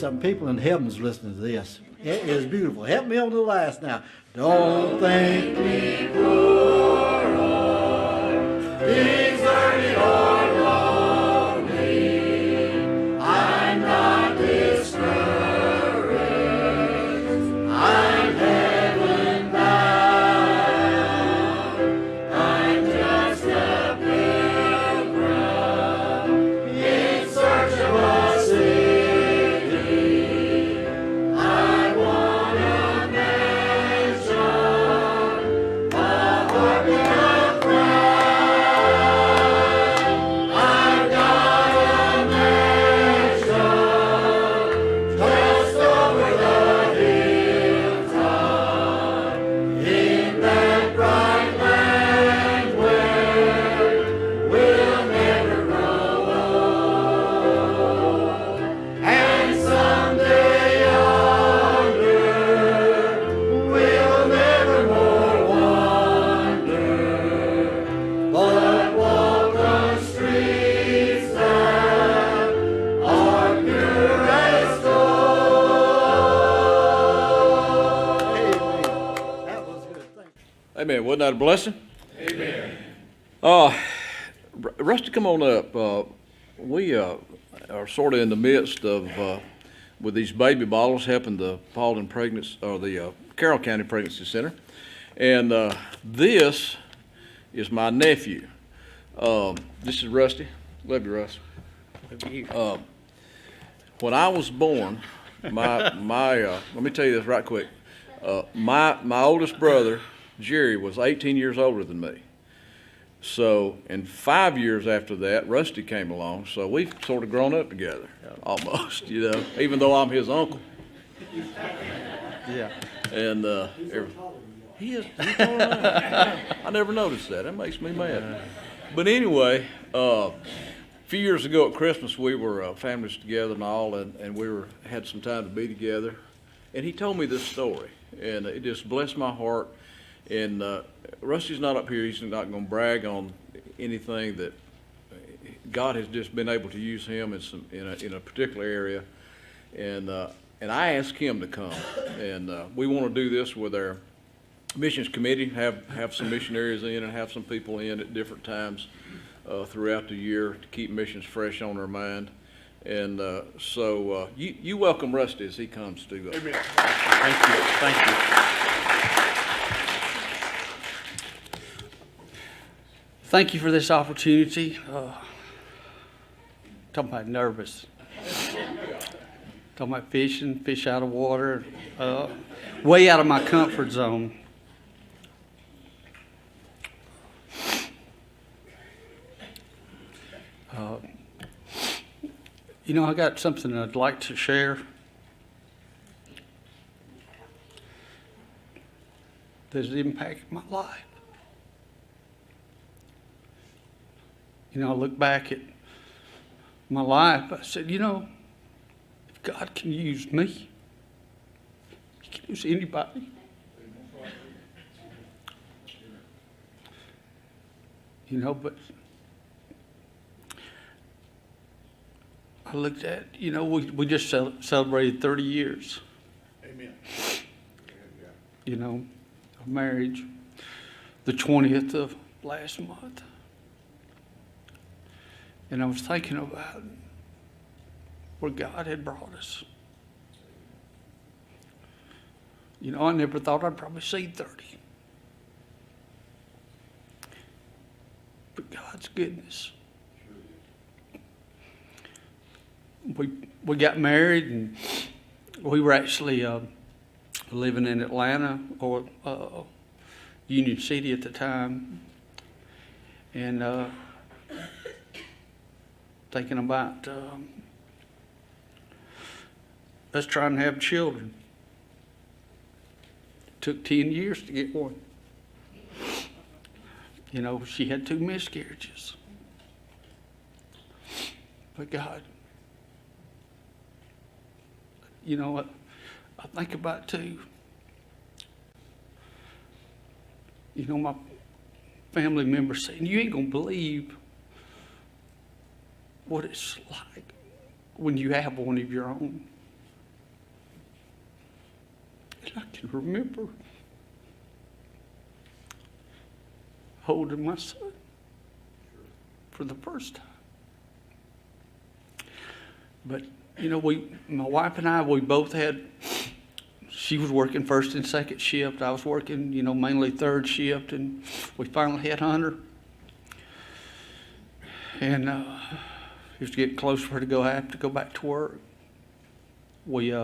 something. People in heaven's listening to this. It is beautiful. Help me on the last now. Don't think me poor or deserted or lonely. I'm not discouraged. I'm heaven bound. I'm just a pilgrim in search of a city. I want a mansion, a heart with a crown. I've got a mansion just over the hilltop, in that bright land where we'll never grow old. And someday yonder we'll never more wander, but walk on streets that are pure as gold. Amen. That was good. Thank you. Amen. Wasn't that a blessing? Amen. Rusty, come on up. We are sort of in the midst of, with these baby bottles, helping the Paulding Pregnancy, or the Carroll County Pregnancy Center. And this is my nephew. This is Rusty. Love you, Russ. Love you. When I was born, let me tell you this right quick. My oldest brother, Jerry, was 18 years older than me. So, and 5 years after that, Rusty came along. So we've sort of grown up together, almost, even though I'm his uncle. Yeah. And he is. He's taller than I am. I never noticed that. That makes me mad. But anyway, a few years ago at Christmas, we were families together and all, and we had some time to be together. And he told me this story, and it just blessed my heart. And Rusty's not up here. He's not going to brag on anything that God has just been able to use him in a particular area. And I asked him to come. And we want to do this with our missions committee, have some missionaries in and have some people in at different times throughout the year to keep missions fresh on their mind. And so you welcome Rusty as he comes to. Amen. Thank you. Thank you. Thank you for this opportunity. Talking about nervous. Talking about fishing, fish out of water, way out of my comfort zone. I got something I'd like to share. That's impacted my life. I look back at my life, I said, if God can use me, He can use anybody. But I looked at, we just celebrated 30 years. Amen. Of marriage, the 20th of last month. And I was thinking about where God had brought us. I never thought I'd probably see 30. But God's goodness. We got married, and we were actually living in Atlanta, or Union City at the time, and thinking about us trying to have children. It took 10 years to get one. She had 2 miscarriages. But God, what I think about too, my family members saying, you ain't gonna believe what it's like when you have one of your own. can remember holding my son for the first time. But, you know, my wife and I, we both had, she was working first and second shift. I was working, you know, mainly third shift, and we finally had Hunter. And it was getting close for her to have to go back to work. We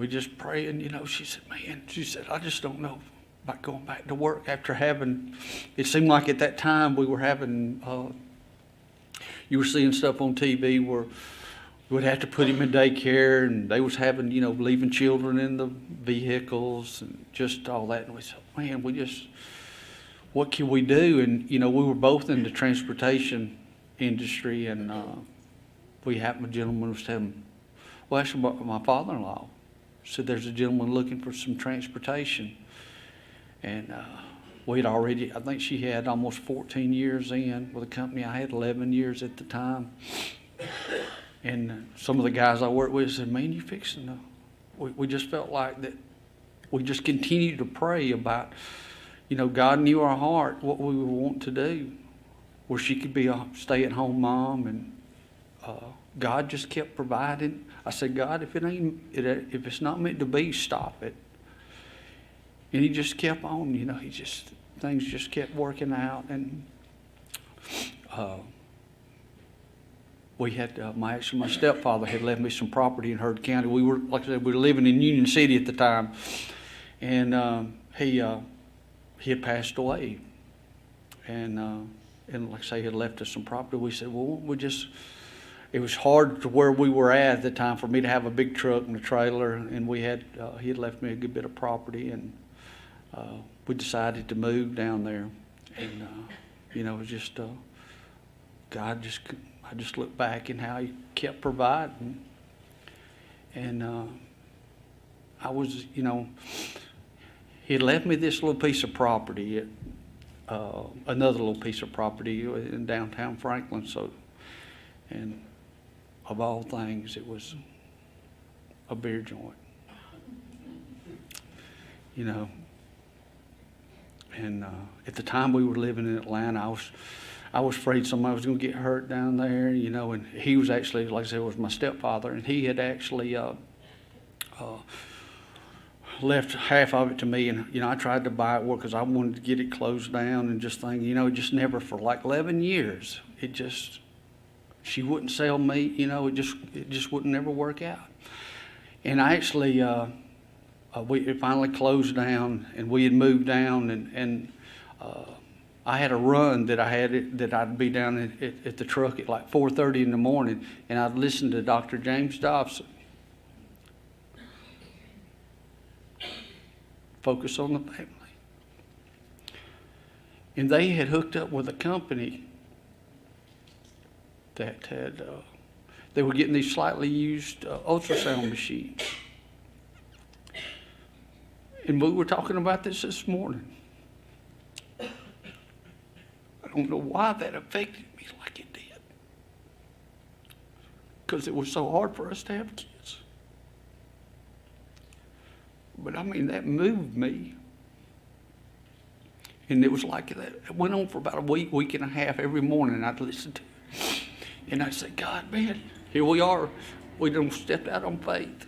just praying, you know, she said, I just don't know about going back to work after having, it seemed like at that time we were having, you were seeing stuff on TV where we would have to put him in daycare, and they was having, you know, leaving children in the vehicles and just all that. And we said, man, what can we do? And, you know, we were both in the transportation industry, and a gentleman was telling, well, actually my father-in-law said there's a gentleman looking for some transportation. And we'd already, I think she had almost 14 years in with the company. I had 11 years at the time. And some of the guys I worked with said, man, you fixing to, we just felt like that we just continued to pray about, you know, God knew our heart, what we would want to do, where she could be a stay-at-home mom, and God just kept providing. I said, God, if it's not meant to be, stop it. And he just kept on, you know, things just kept working out. And we had, my stepfather had left me some property in Heard County. We were, like I said, we were living in Union City at the time. And he had passed away. And like I say, he had left us some property. We said, well, it was hard to where we were at the time for me to have a big truck and a trailer. And he had left me a good bit of property. And we decided to move down there. And, you know, it was just, I just look back and how he kept providing. And I was, you know, he had left me this little piece of property, another little piece of property in downtown Franklin. So, and of all things, it was a beer joint, you know. And at the time we were living in Atlanta, I was afraid somebody was going to get hurt down there, you know. And he was actually, like I said, was my stepfather, and he had actually left half of it to me. And, you know, I tried to buy it because I wanted to get it closed down, and just think, you know, just never, for like 11 years, she wouldn't sell meat, you know, it just wouldn't never work out. And I actually, it finally closed down, and we had moved down, and I had a run that I'd be down at the truck at like 4:30 in the morning, and I'd listen to Dr. James Dobson. Focus on the family. And they had hooked up with a company that had, they were getting these slightly used ultrasound machines. And we were talking about this morning. I don't know why that affected me like it did. Because it was so hard for us to have kids. But I mean, that moved me. And it was like that. It went on for about a week and a half. Every morning I'd listen to it. And I'd say, God, man, here we are. We done stepped out on faith.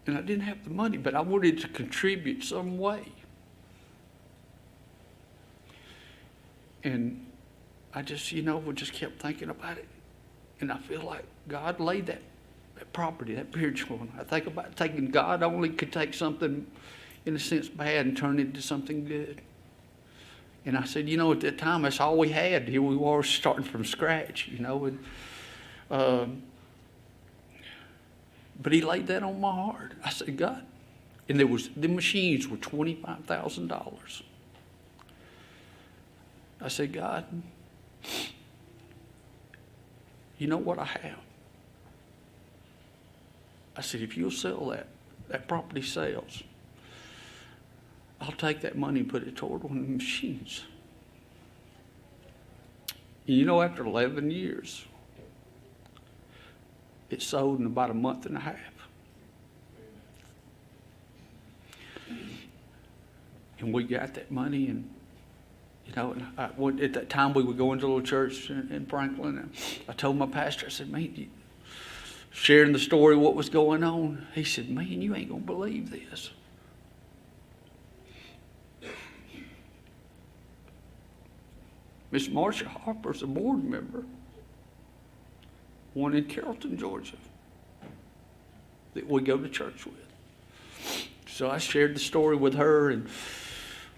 And I didn't have the money, but I wanted to contribute some way. And I just, you know, just kept thinking about it. And I feel like God laid that property, that beer joint. I think about taking, God only could take something, in a sense, bad and turn it into something good. And I said, you know, at that time, that's all we had. Here we were starting from scratch, you know. And, but he laid that on my heart. I said, God. And the machines were $25,000. I said, God, you know what I have? I said, if you'll sell that property sells, I'll take that money and put it toward one of the machines. And you know, after 11 years, It sold in about a month and a half. And we got that money, and at that time we were going to a little church in Franklin, and I told my pastor, I said, man, sharing the story of what was going on. He said, man, you ain't going to believe this. Miss Marcia Harper's a board member, one in Carrollton, Georgia, that we go to church with. So I shared the story with her, and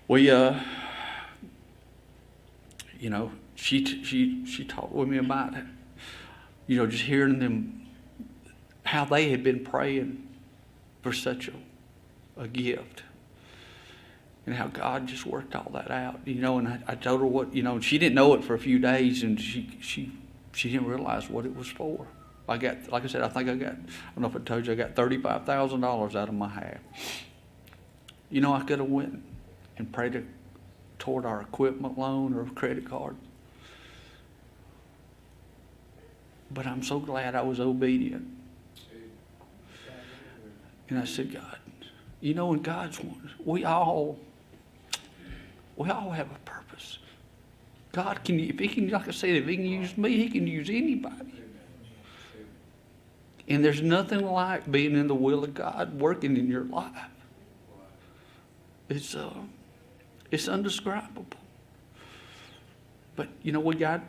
we, she talked with me about it. Just hearing them, how they had been praying for such a gift, and how God just worked all that out. And I told her what, she didn't know it for a few days, and she didn't realize what it was for. Like I said, I don't know if I told you, I got $35,000 out of my half. I could have went and prayed toward our equipment loan or credit card. But I'm so glad I was obedient. And I said, God, in God's one, we all have a purpose. God can, if He can, like I said, if He can use me, He can use anybody. And there's nothing like being in the will of God working in your life. It's indescribable. But we got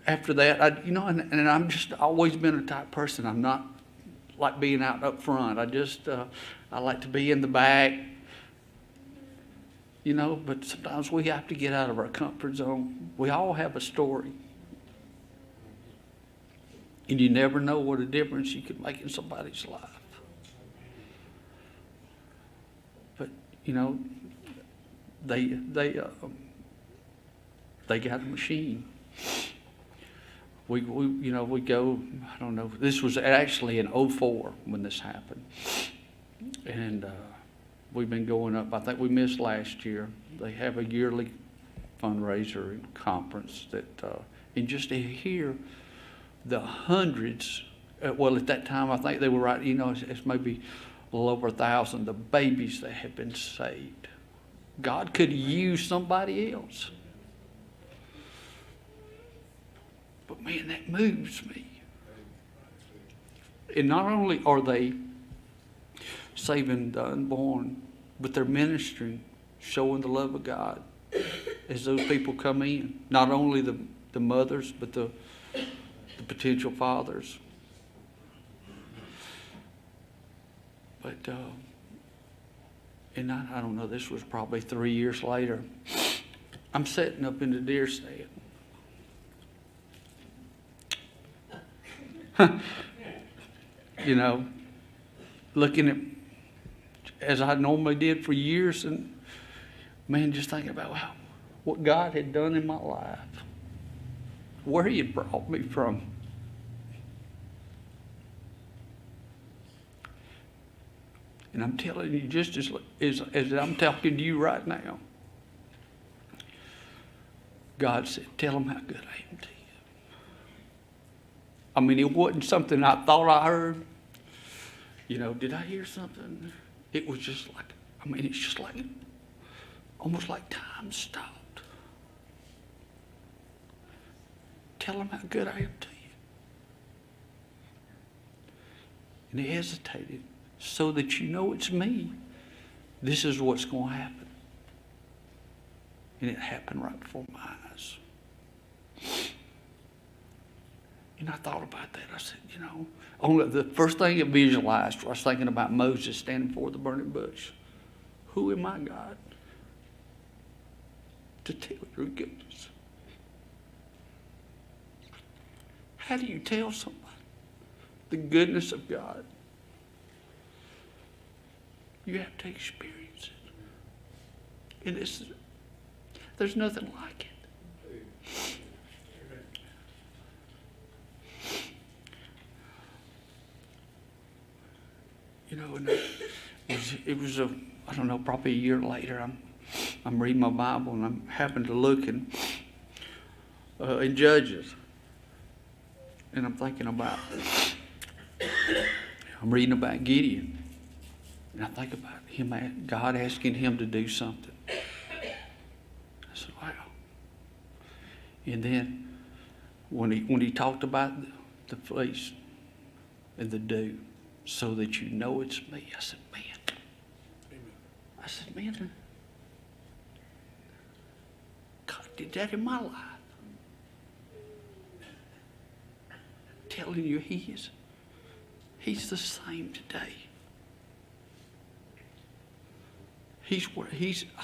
after that. And I'm just always been a type person. I'm not like being out up front. I like to be in the back. But sometimes we have to get out of our comfort zone. We all have a story. And you never know what a difference you could make in somebody's life. But, they got a machine. We go, I don't know, this was actually in 2004 when this happened. And we've been going up. I think we missed last year. They have a yearly fundraiser and conference that, and just to hear the hundreds, well, at that time, I think they were right, it's maybe a little over 1,000, the babies that have been saved. God could use somebody else. But man, that moves me. And not only are they saving the unborn, but they're ministering, showing the love of God as those people come in. Not only the mothers, but the potential fathers. But, and I don't know, this was probably 3 years later. I'm sitting up in the deer stand. Looking at, as I normally did for years, and man, just thinking about what God had done in my life, where He had brought me from. And I'm telling you, just as I'm talking to you right now, God said, tell them how good I am to you. I mean, it wasn't something I thought I heard. Did I hear something? It was just like, it's just like, almost like time stopped. Tell them how good I am to you. And He hesitated. So that it's me. This is what's going to happen. And it happened right before my eyes. And I thought about that. I said, only the first thing I visualized, I was thinking about Moses standing before the burning bush. Who am I, God, to tell your goodness? How do you tell somebody the goodness of God? You have to experience it. And there's nothing like it. And it was I don't know, probably a year later, I'm reading my Bible, and I happened to look in Judges. And I'm thinking about I'm reading about Gideon. And I think about him, God asking him to do something. I said, wow. And then when he talked about the fleece and the dew, so that you know it's me, I said, man. God did that in my life. Telling you He's the same today. I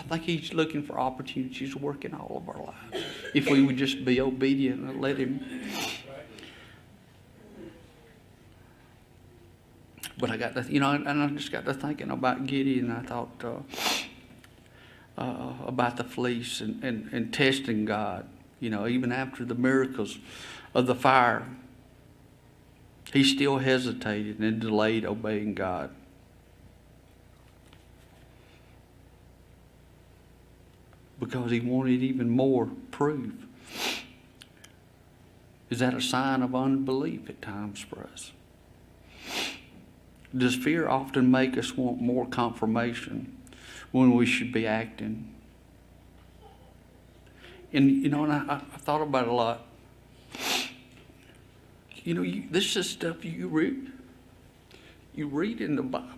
think He's looking for opportunities to work in all of our lives. If we would just be obedient and let Him. But I got to, and I just got to thinking about Gideon. I thought about the fleece and testing God. Even after the miracles of the fire, he still hesitated and delayed obeying God. Because he wanted even more proof. Is that a sign of unbelief at times for us? Does fear often make us want more confirmation when we should be acting? And I thought about it a lot. This is stuff you read. You read in the Bible.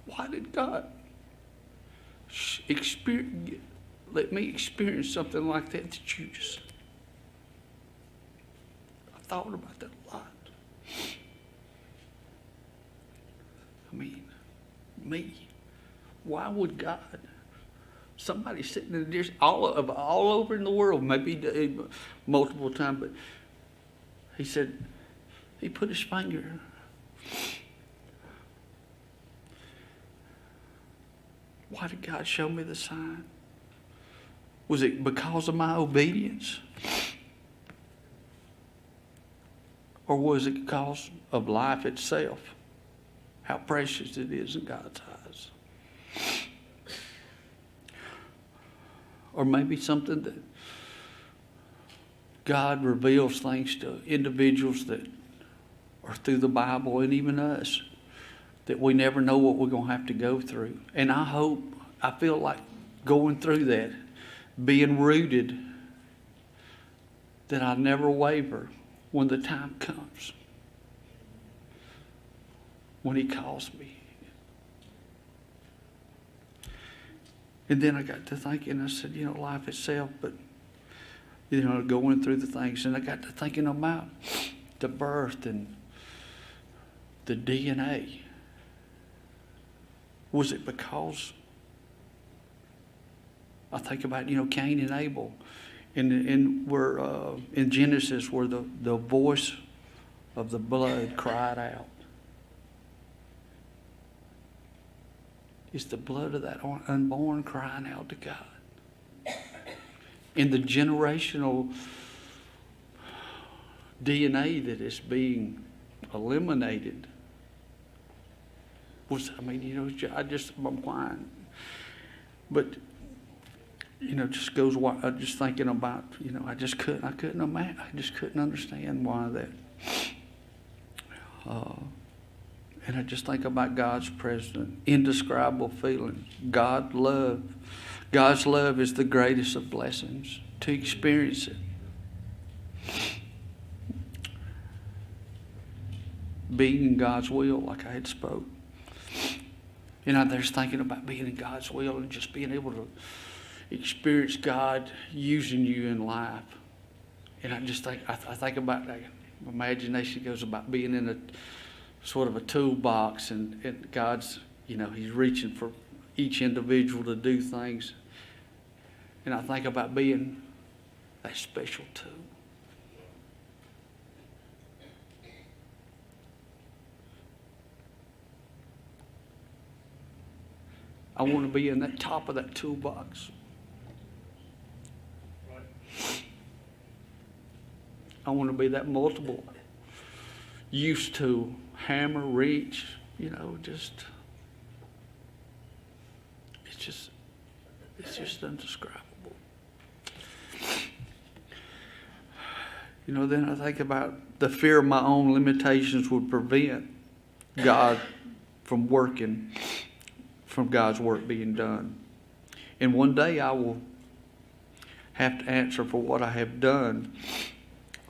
Why did God let me experience something like that you just... I thought about that a lot. Me. Why would God? Somebody sitting in there all over in the world, maybe multiple times, but he said, he put his finger. Why did God show me the sign? Was it because of my obedience? Or was it because of life itself? How precious it is in God's eyes. Or maybe something that God reveals things to individuals that are through the Bible, and even us, that we never know what we're going to have to go through. And I feel like going through that, being rooted, that I never waver when the time comes. When He calls me. And then I got to thinking, I said, life itself, but, going through the things. And I got to thinking about the birth and the DNA. Was it because I think about, Cain and Abel, and where in Genesis, where the voice of the blood cried out. It's the blood of that unborn crying out to God. In the generational DNA that is being eliminated. I'm whining. But, just goes, just thinking about, I couldn't imagine, I just couldn't understand why that. And I just think about God's presence, indescribable feelings, God's love. God's love is the greatest of blessings. To experience it. Being in God's will, like I had spoke. There's thinking about being in God's will and just being able to experience God using you in life. And I just think, I think about that. My imagination goes about being in a sort of a toolbox, and God's, He's reaching for each individual to do things. And I think about being that special tool. I want to be in that top of that toolbox. I want to be that multiple use tool, hammer, reach, it's just indescribable. You know, then I think about the fear of my own limitations would prevent God from working, from God's work being done. And one day I will have to answer for what I have done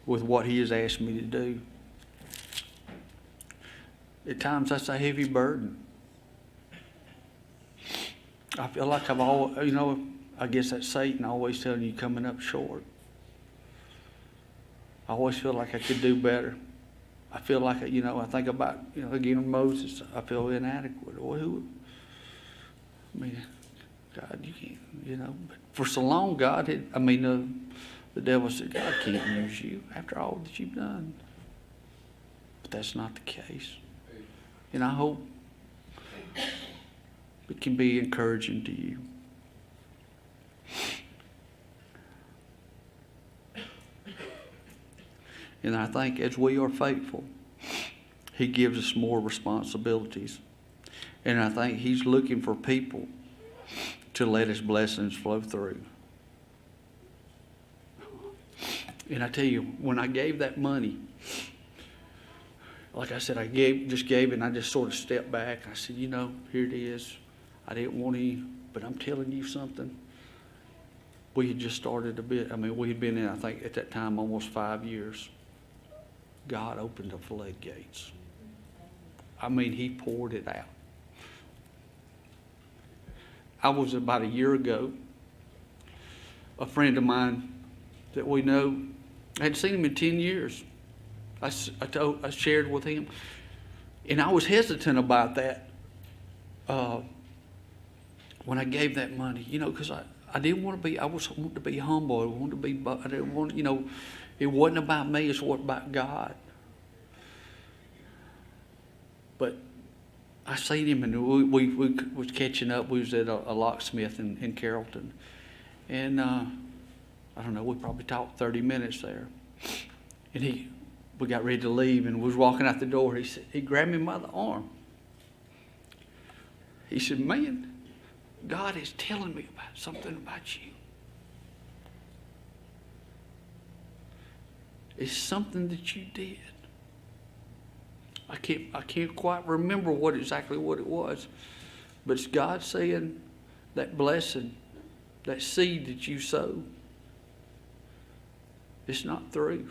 with what He has asked me to do. At times that's a heavy burden. I feel like I've always, you know, I guess that's Satan always telling you coming up short. I always feel like I could do better. I feel like, you know, I think about, you know, again, Moses, I feel inadequate. Well, I mean, God, you can't, you know. But for so long, God had, the devil said, God can't use you after all that you've done. But that's not the case. And I hope it can be encouraging to you. And I think as we are faithful, He gives us more responsibilities. And I think He's looking for people to let His blessings flow through. And I tell you, when I gave that money, like I said, I just gave it, and I just sort of stepped back. I said, you know, here it is. I didn't want any, but I'm telling you something. We had just started a bit. We had been in, I think, at that time, almost 5 years. God opened the floodgates. He poured it out. I was about a year ago, a friend of mine that we know, I hadn't seen him in 10 years. I shared with him, and I was hesitant about that when I gave that money, you know, because I didn't want to be, I wanted to be humble. I didn't want, you know, it wasn't about me, it's about God. But I seen him, and we was catching up. We was at a locksmith in Carrollton, and I don't know, we probably talked 30 minutes there, and we got ready to leave, and was walking out the door. He grabbed me by the arm. He said, man, God is telling me about something about you. It's something that you did. I can't quite remember exactly what it was, but it's God saying that blessing, that seed that you sow, it's not through.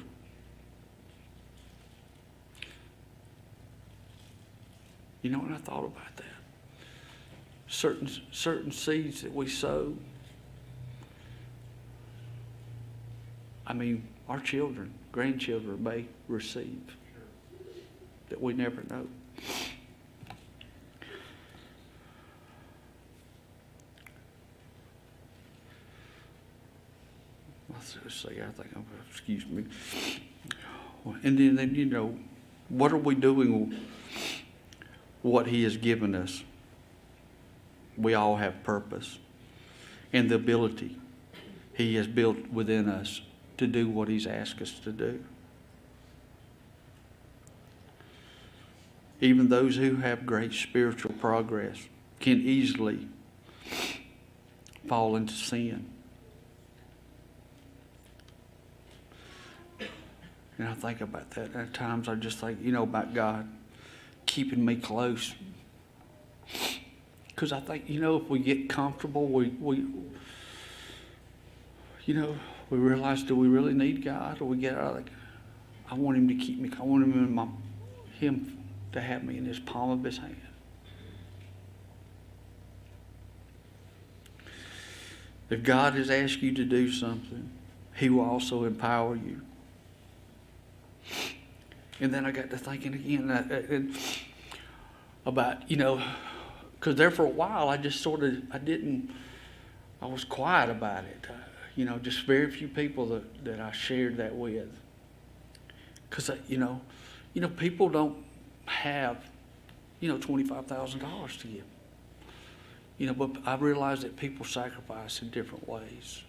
You know, when I thought about that, certain seeds that we sow, our children, grandchildren may receive that we never know. Let's just say, excuse me. And then, you know, what are we doing? What He has given us. We all have purpose and the ability He has built within us to do what He's asked us to do. Even those who have great spiritual progress can easily fall into sin. And I think about that. At times I just think, you know, about God keeping me close. Because I think, you know, if we get comfortable, we realize, do we really need God? Or we get out of I want Him to keep me. I want Him to have me in His palm of His hand. If God has asked you to do something, He will also empower you. And then I got to thinking again about, you know, because there for a while I just I was quiet about it. You know, just very few people that I shared that with. Because, you know, people don't have, you know, $25,000 to give. You know, but I realized that people sacrifice in different ways.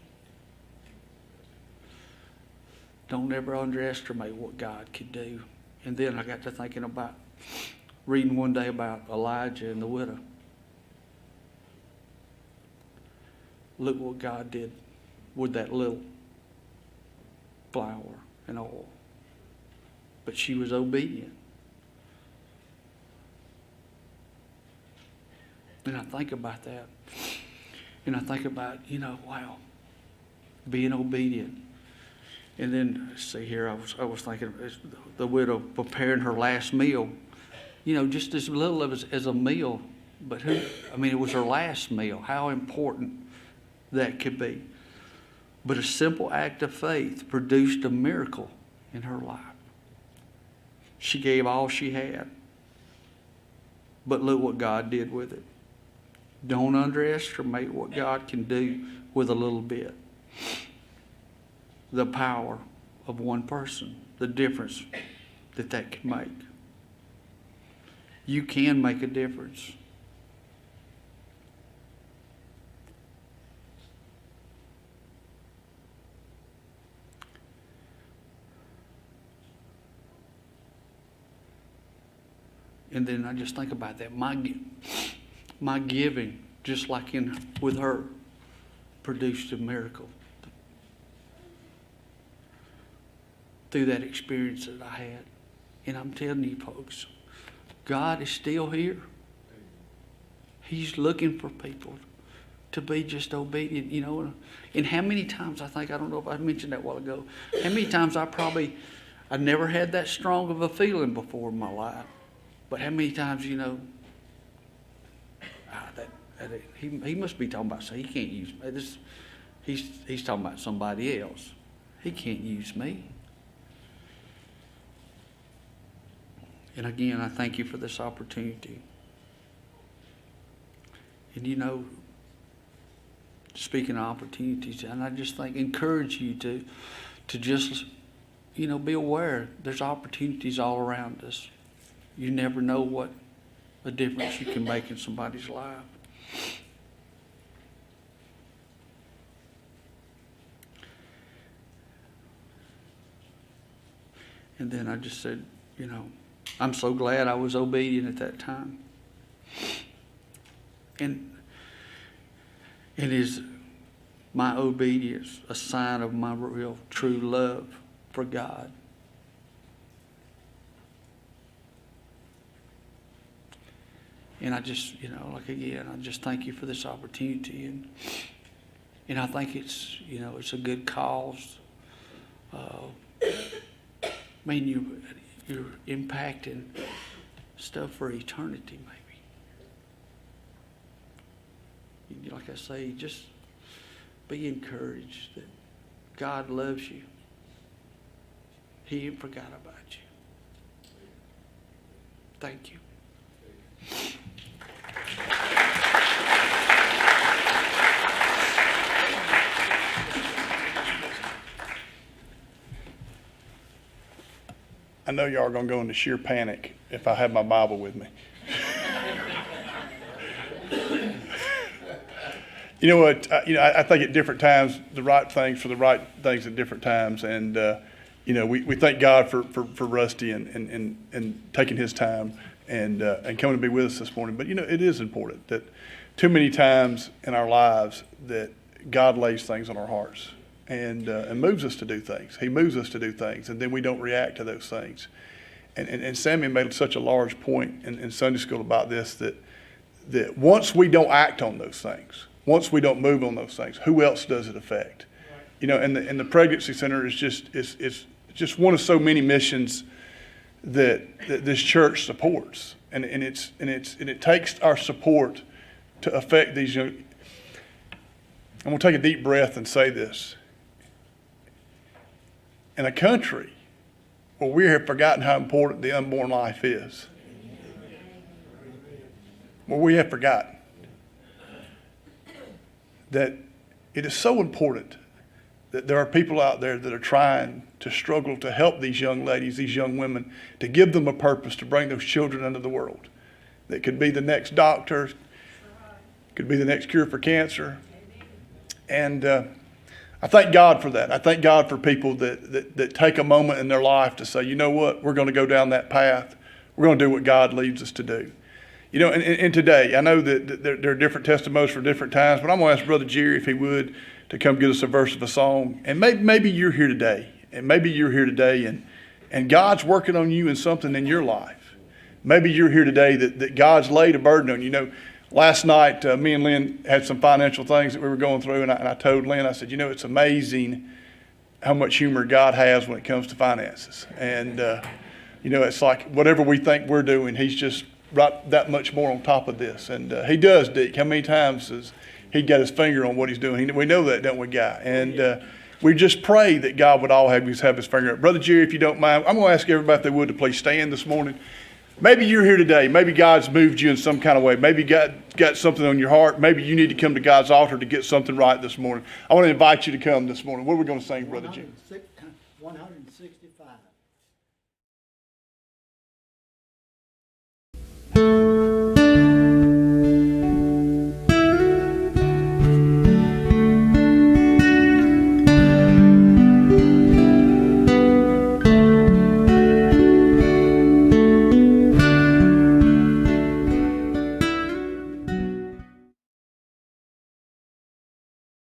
Don't ever underestimate what God can do. And then I got to thinking about reading one day about Elijah and the widow. Look what God did with that little flour. and oil. But she was obedient. And I think about that. And I think about, wow, being obedient. And then, see here, I was thinking, the widow preparing her last meal, just as little as a meal, but it was her last meal. How important that could be. But a simple act of faith produced a miracle in her life. She gave all she had. But look what God did with it. Don't underestimate what God can do with a little bit. The power of one person, the difference that can make. You can make a difference. And then I just think about that. My giving, just like with her, produced a miracle. Through that experience that I had. And I'm telling you folks, God is still here. He's looking for people to be just obedient, And how many times I don't know if I mentioned that a while ago, how many times I never had that strong of a feeling before in my life. But how many times, he must be talking about, he can't use me. He's talking about somebody else. He can't use me. And again, I thank you for this opportunity. And speaking of opportunities, and I just encourage you to just, be aware there's opportunities all around us. You never know what a difference you can make in somebody's life. And then I just said, I'm so glad I was obedient at that time. And is my obedience a sign of my real true love for God? And I just, I just thank you for this opportunity. And I think it's, it's a good cause. You're impacting stuff for eternity, maybe. Like I say, just be encouraged that God loves you. He ain't forgot about you. Thank you. I know y'all are going to go into sheer panic if I have my Bible with me. You know what? I think at different times, the right things for the right things at different times. And, we thank God for Rusty and taking his time and coming to be with us this morning. But, it is important that too many times in our lives that God lays things on our hearts. And moves us to do things. He moves us to do things, and then we don't react to those things. And Sammy made such a large point in Sunday school about this, that once we don't act on those things, once we don't move on those things, who else does it affect? And the pregnancy center is just one of so many missions that this church supports, and it takes our support to affect these young. I'm going to take a deep breath and say this. In a country where we have forgotten how important the unborn life is, where we have forgotten that it is so important that there are people out there that are trying to struggle to help these young ladies, these young women, to give them a purpose to bring those children into the world. That could be the next doctor, could be the next cure for cancer. And I thank God for that. I thank God for people that take a moment in their life to say, you know what, we're going to go down that path. We're going to do what God leads us to do. And today, I know that there are different testimonies for different times, but I'm going to ask Brother Jerry if he would to come get us a verse of a song. And maybe you're here today And maybe you're here today and God's working on you in something in your life. Maybe you're here today that God's laid a burden on you. You know, last night, me and Lynn had some financial things that we were going through, and I told Lynn, I said, you know, it's amazing how much humor God has when it comes to finances. And, you know, it's like whatever we think we're doing, he's just right that much more on top of this. And he does, Dick. How many times has he got his finger on what he's doing? We know that, don't we, Guy? And we just pray that God would all have his finger up. Brother Jerry, if you don't mind, I'm going to ask everybody if they would to please stand this morning. Maybe you're here today. Maybe God's moved you in some kind of way. Maybe God got something on your heart. Maybe you need to come to God's altar to get something right this morning. I want to invite you to come this morning. What are we going to sing, Brother Jim? 165.